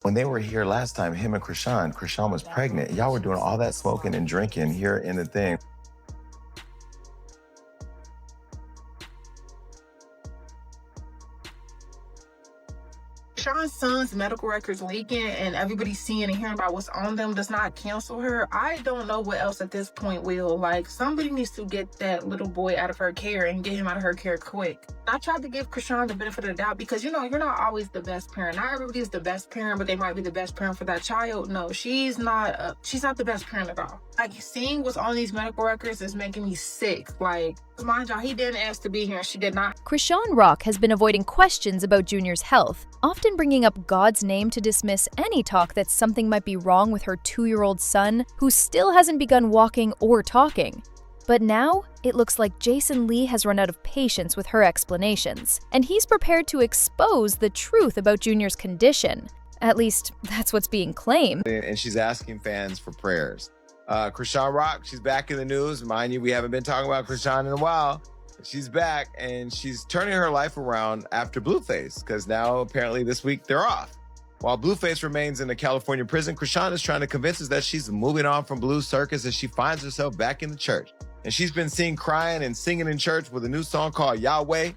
When they were here last time, him and Chrisean was pregnant. Y'all were doing all that smoking and drinking here in the thing. Sean's son's medical records leaking and everybody seeing and hearing about what's on them does not cancel her. I don't know what else at this point will. Like, somebody needs to get that little boy out of her care and get him out of her care quick. I tried to give Chrisean the benefit of the doubt because, you know, you're not always the best parent. Not everybody is the best parent, but they might be the best parent for that child. No, she's not the best parent at all. Like, seeing what's on these medical records is making me sick. Like, mind y'all, he didn't ask to be here and she did not. Chrisean Rock has been avoiding questions about Junior's health, often bringing up God's name to dismiss any talk that something might be wrong with her 2-year-old son, who still hasn't begun walking or talking. But now, it looks like Jason Lee has run out of patience with her explanations, and he's prepared to expose the truth about Junior's condition. At least, that's what's being claimed. And she's asking fans for prayers. Chrisean Rock, she's back in the news. Mind you, we haven't been talking about Chrisean in a while. She's back, and she's turning her life around after Blueface, because now, apparently, this week, they're off. While Blueface remains in a California prison, Chrisean is trying to convince us that she's moving on from Blue Circus as she finds herself back in the church. And she's been seen crying and singing in church with a new song called Yahweh,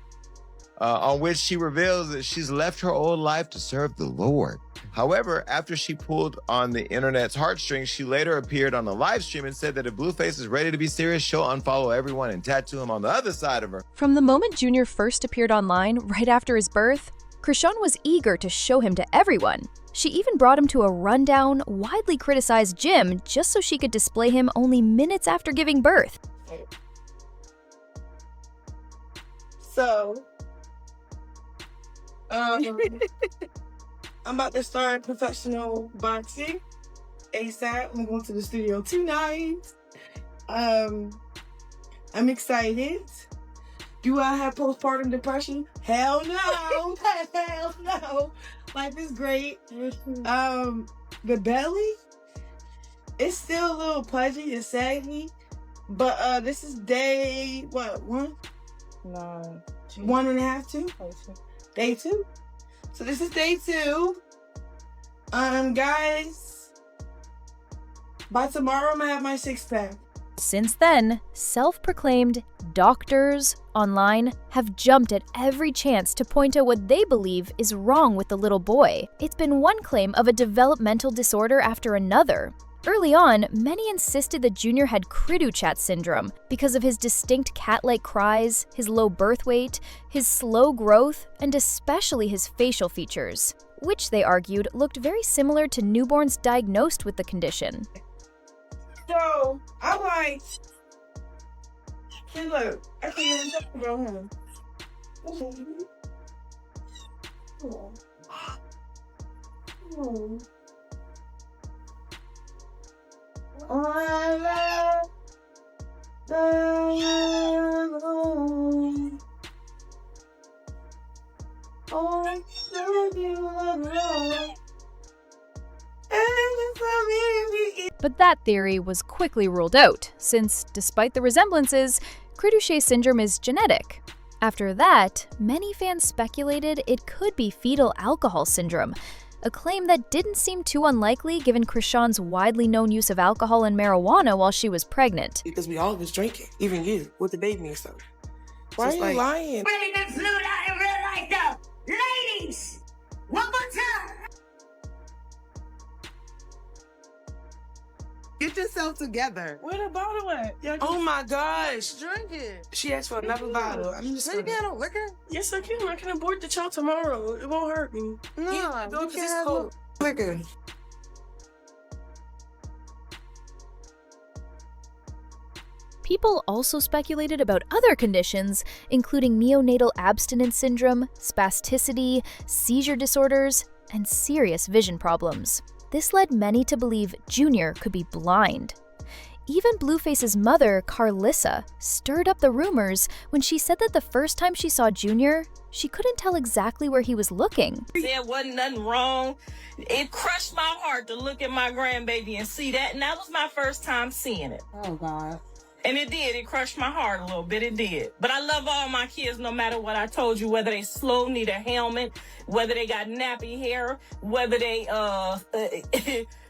on which she reveals that she's left her old life to serve the Lord. However, after she pulled on the internet's heartstrings, she later appeared on a live stream and said that if Blueface is ready to be serious, she'll unfollow everyone and tattoo him on the other side of her. From the moment Junior first appeared online, right after his birth, Chrisean was eager to show him to everyone. She even brought him to a rundown, widely criticized gym just so she could display him only minutes after giving birth. So, I'm about to start professional boxing ASAP. I'm going to the studio tonight. I'm excited. Do I have postpartum depression? Hell no. Hell no. Life is great. The belly, it's still a little pudgy and saggy. But this is day, what, 1? No. 1.5, 2? Day 2. So this is day 2. Guys, by tomorrow I'm gonna have my 6-pack. Since then, self-proclaimed doctors online have jumped at every chance to point out what they believe is wrong with the little boy. It's been one claim of a developmental disorder after another. Early on, many insisted that Junior had Chrisean syndrome because of his distinct cat-like cries, his low birth weight, his slow growth, and especially his facial features, which they argued looked very similar to newborns diagnosed with the condition. So, I'm like, hey look, I can't even talk about him. But that theory was quickly ruled out, since, despite the resemblances, Chrisean syndrome is genetic. After that, many fans speculated it could be fetal alcohol syndrome, a claim that didn't seem too unlikely given Chrisean's widely known use of alcohol and marijuana while she was pregnant. Because we all was drinking, even you, with the baby and stuff. Why are you lying? Bring the flute out in real life though. Ladies, one more time. Get yourself together. Where the bottle at? Oh my gosh. Drink it. She asked for another bottle. I'm just You can't have liquor? Yes, I can. I can abort the child tomorrow. It won't hurt me. No, Yeah, you it's can't have cold. liquor. People also speculated about other conditions, including neonatal abstinence syndrome, spasticity, seizure disorders, and serious vision problems. This led many to believe Junior could be blind. Even Blueface's mother, Carlissa, stirred up the rumors when she said that the first time she saw Junior, she couldn't tell exactly where he was looking. There wasn't nothing wrong. It crushed my heart to look at my grandbaby and see that, and that was my first time seeing it. Oh God. And it did. It crushed my heart a little bit. It did. But I love all my kids no matter what I told you, whether they slow, need a helmet, whether they got nappy hair, whether they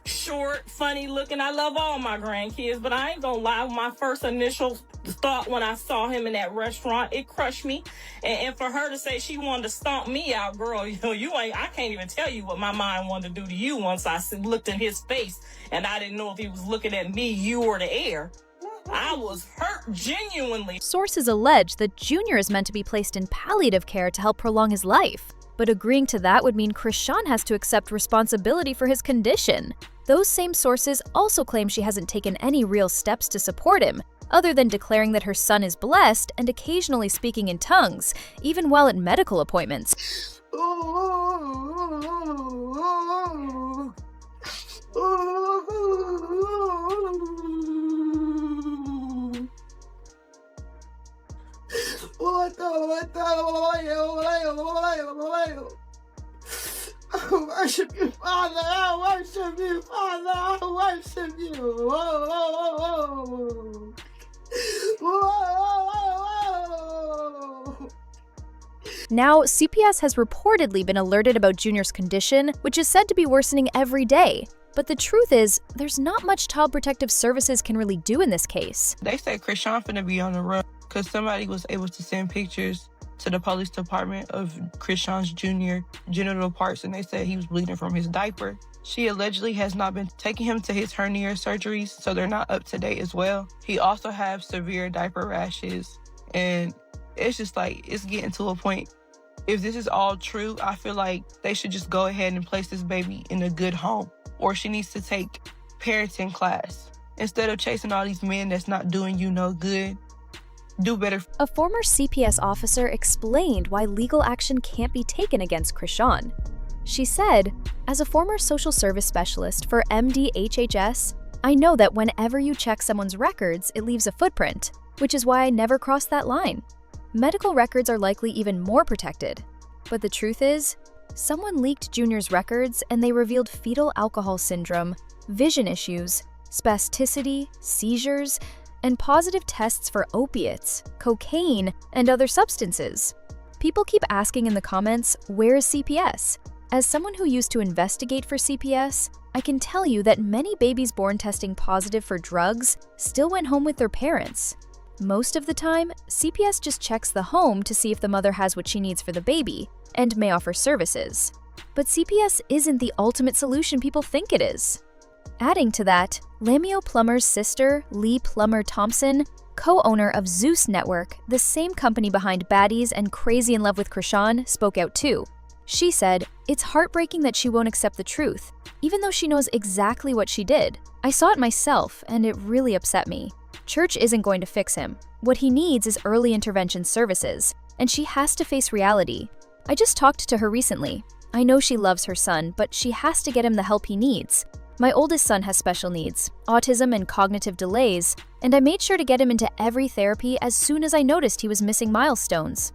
short, funny looking. I love all my grandkids, but I ain't gonna lie. My first initial thought when I saw him in that restaurant, it crushed me. And for her to say she wanted to stomp me out, girl, you ain't, I can't even tell you what my mind wanted to do to you once I looked in his face and I didn't know if he was looking at me, you, or the air. I was hurt genuinely. Sources allege that Junior is meant to be placed in palliative care to help prolong his life. But agreeing to that would mean Chrisean has to accept responsibility for his condition. Those same sources also claim she hasn't taken any real steps to support him, other than declaring that her son is blessed and occasionally speaking in tongues, even while at medical appointments. I worship you, Father. I worship you, Father. I worship you. Now, CPS has reportedly been alerted about Junior's condition, which is said to be worsening every day. But the truth is, there's not much Child Protective Services can really do in this case. They said Chrisean finna be on the run because somebody was able to send pictures to the police department of Chrisean's junior genital parts, and they said he was bleeding from his diaper. She allegedly has not been taking him to his hernia surgeries, so they're not up to date as well. He also has severe diaper rashes, and it's just like, it's getting to a point. If this is all true, I feel like they should just go ahead and place this baby in a good home, or she needs to take parenting class. Instead of chasing all these men that's not doing you no good, do better. A former CPS officer explained why legal action can't be taken against Chrisean. She said, "As a former social service specialist for MDHHS, I know that whenever you check someone's records, it leaves a footprint, which is why I never crossed that line. Medical records are likely even more protected. But the truth is, someone leaked Junior's records and they revealed fetal alcohol syndrome, vision issues, spasticity, seizures, and positive tests for opiates, cocaine, and other substances. People keep asking in the comments, where is CPS? As someone who used to investigate for CPS, I can tell you that many babies born testing positive for drugs still went home with their parents. Most of the time, CPS just checks the home to see if the mother has what she needs for the baby, and may offer services. But CPS isn't the ultimate solution people think it is." Adding to that, Lamio Plummer's sister, Lee Plummer Thompson, co-owner of Zeus Network, the same company behind Baddies and Crazy in Love with Chrisean, spoke out too. She said, "It's heartbreaking that she won't accept the truth, even though she knows exactly what she did. I saw it myself, and it really upset me. Church isn't going to fix him. What he needs is early intervention services, and she has to face reality. I just talked to her recently. I know she loves her son, but she has to get him the help he needs. My oldest son has special needs, autism and cognitive delays, and I made sure to get him into every therapy as soon as I noticed he was missing milestones."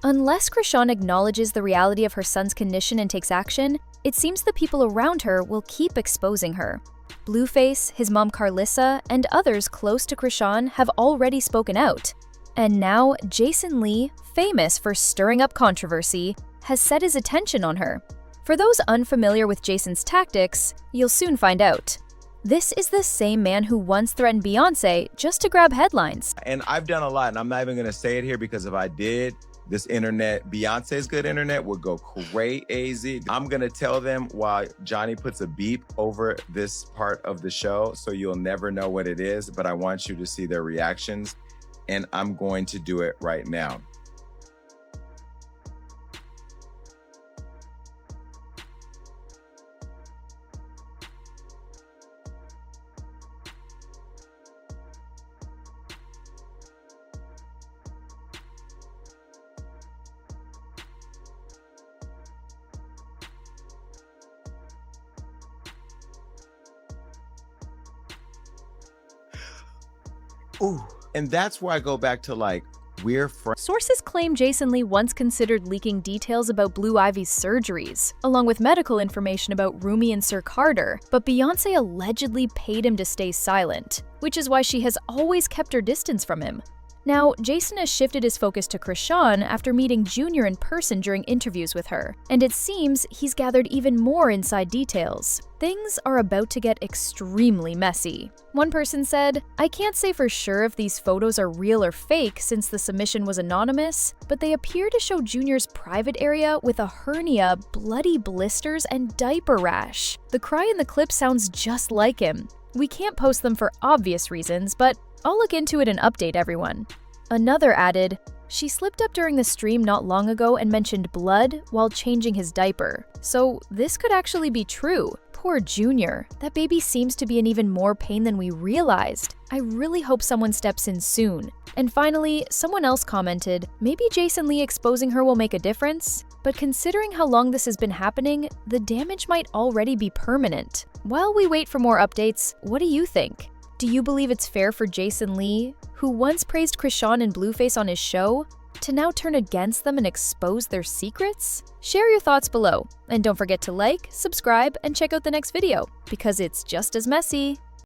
Unless Chrisean acknowledges the reality of her son's condition and takes action, it seems the people around her will keep exposing her. Blueface, his mom Carlissa, and others close to Chrisean have already spoken out. And now, Jason Lee, famous for stirring up controversy, has set his attention on her. For those unfamiliar with Jason's tactics, you'll soon find out. This is the same man who once threatened Beyoncé just to grab headlines. And I've done a lot, and I'm not even gonna say it here because if I did, this internet, Beyonce's good internet, would go crazy. I'm gonna tell them while Johnny puts a beep over this part of the show, so you'll never know what it is, but I want you to see their reactions, and I'm going to do it right now. Ooh. And that's where I go back to, like, We're friends. Sources claim Jason Lee once considered leaking details about Blue Ivy's surgeries, along with medical information about Rumi and Sir Carter, but Beyoncé allegedly paid him to stay silent, which is why she has always kept her distance from him. Now, Jason has shifted his focus to Chrisean after meeting Junior in person during interviews with her, and it seems he's gathered even more inside details. Things are about to get extremely messy. One person said, "I can't say for sure if these photos are real or fake since the submission was anonymous, but they appear to show Junior's private area with a hernia, bloody blisters, and diaper rash. The cry in the clip sounds just like him. We can't post them for obvious reasons, but I'll look into it and update everyone." Another added, "She slipped up during the stream not long ago and mentioned blood while changing his diaper. So this could actually be true. Poor Junior. That baby seems to be in even more pain than we realized. I really hope someone steps in soon." And finally, someone else commented, "Maybe Jason Lee exposing her will make a difference? But considering how long this has been happening, the damage might already be permanent." While we wait for more updates, what do you think? Do you believe it's fair for Jason Lee, who once praised Chrisean and Blueface on his show, to now turn against them and expose their secrets? Share your thoughts below, and don't forget to like, subscribe, and check out the next video, because it's just as messy.